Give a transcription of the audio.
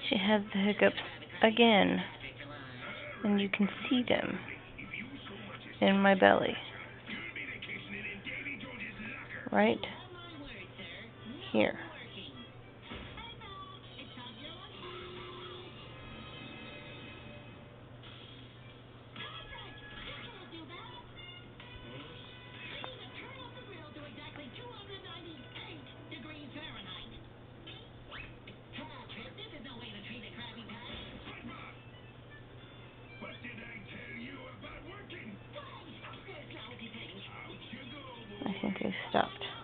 She has the hiccups again, and you can see them in my belly. Right here. I think they stopped.